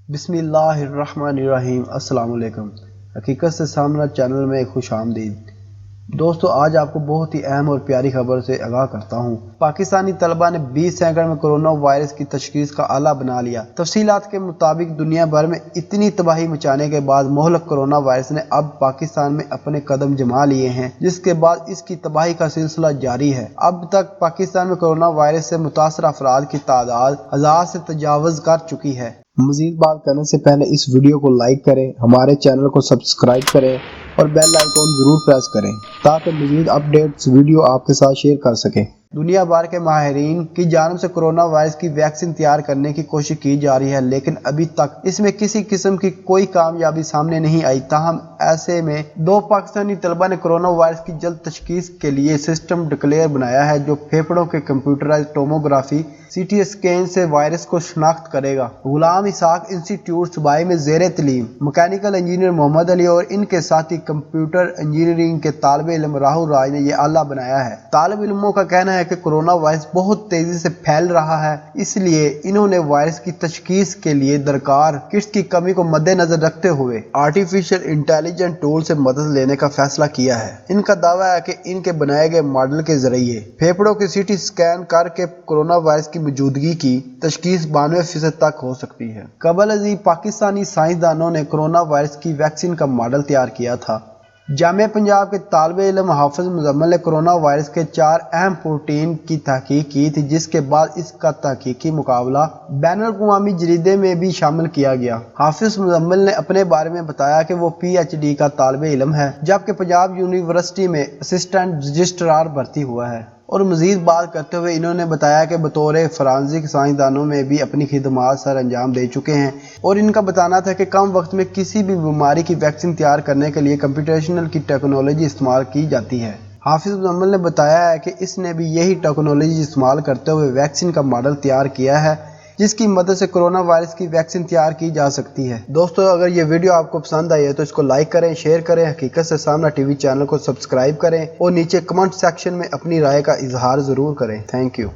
بسم اللہ الرحمن الرحیم۔ السلام علیکم۔ حقیقت سے سامنا چینل میں خوش آمدید۔ دوستو، آج آپ کو بہت ہی اہم اور پیاری خبر سے آگاہ کرتا ہوں۔ پاکستانی طلبہ نے 20 سیکنڈ میں کرونا وائرس کی تشخیص کا آلہ بنا لیا۔ تفصیلات کے مطابق دنیا بھر میں اتنی تباہی مچانے کے بعد مہلک کرونا وائرس نے اب پاکستان میں اپنے قدم جما لیے ہیں، جس کے بعد اس کی تباہی کا سلسلہ جاری ہے۔ اب تک پاکستان میں کرونا وائرس سے متاثرہ افراد کی تعداد 1000 سے تجاوز کر چکی ہے۔ مزید بات کرنے سے پہلے اس ویڈیو کو لائک کریں، ہمارے چینل کو سبسکرائب کریں اور بیل آئیکن ضرور پریس کریں تاکہ مزید اپڈیٹس ویڈیو آپ کے ساتھ شیئر کر سکیں۔ دنیا بھر کے ماہرین کی جانب سے کرونا وائرس کی ویکسین تیار کرنے کی کوشش کی جا رہی ہے، لیکن ابھی تک اس میں کسی قسم کی کوئی کامیابی سامنے نہیں آئی۔ تاہم ایسے میں 2 پاکستانی طلبہ نے کرونا وائرس کی جلد تشخیص کے لیے سسٹم ڈکلیئر بنایا ہے جو پھیپھڑوں کے کمپیوٹرائز ٹوموگرافی CT اسکین سے وائرس کو شناخت کرے گا۔ غلام اسحاق انسٹی ٹیوٹ صوبائی میں زیر تعلیم مکینیکل انجینئر محمد علی اور ان کے ساتھی کمپیوٹر انجینئرنگ کے طالب علم راہل راج نے یہ آلہ بنایا ہے۔ طالب علموں کا کہنا ہے کہ کرونا وائرس بہت تیزی سے پھیل رہا ہے، اس لیے انہوں نے وائرس کی تشخیص کے لیے درکار کٹس کی کمی کو مد نظر رکھتے ہوئے آرٹیفیشل انٹیلیجنٹ ٹول سے مدد لینے کا فیصلہ کیا ہے۔ ان کا دعویٰ ہے کہ ان کے بنائے گئے ماڈل کے ذریعے پھیپھڑوں کی CT اسکین کر کے کرونا وائرس کی موجودگی کی تشخیص 92% تک ہو سکتی ہے۔ قبل ازیں پاکستانی سائنسدانوں نے کرونا وائرس کی ویکسین کا ماڈل تیار کیا تھا۔ جامعہ پنجاب کے طالب علم حافظ مزمل نے کرونا وائرس کے 4 اہم پروٹین کی تحقیق کی تھی، جس کے بعد اس کا تحقیقی مقابلہ بین الاقوامی جریدے میں بھی شامل کیا گیا۔ حافظ مزمل نے اپنے بارے میں بتایا کہ وہ PhD کا طالب علم ہے، جبکہ پنجاب یونیورسٹی میں اسسٹنٹ رجسٹرار بھرتی ہوا ہے۔ اور مزید بات کرتے ہوئے انہوں نے بتایا کہ بطور فرانزک سائنسدانوں میں بھی اپنی خدمات سر انجام دے چکے ہیں اور ان کا بتانا تھا کہ کم وقت میں کسی بھی بیماری کی ویکسین تیار کرنے کے لیے کمپیوٹیشنل کی ٹیکنالوجی استعمال کی جاتی ہے۔ حافظ مزمل نے بتایا ہے کہ اس نے بھی یہی ٹیکنالوجی استعمال کرتے ہوئے ویکسین کا ماڈل تیار کیا ہے، جس کی مدد سے کرونا وائرس کی ویکسین تیار کی جا سکتی ہے۔ دوستو، اگر یہ ویڈیو آپ کو پسند آئی ہے تو اس کو لائک کریں، شیئر کریں، حقیقت سے سامنا TV چینل کو سبسکرائب کریں اور نیچے کمنٹ سیکشن میں اپنی رائے کا اظہار ضرور کریں۔ Thank you.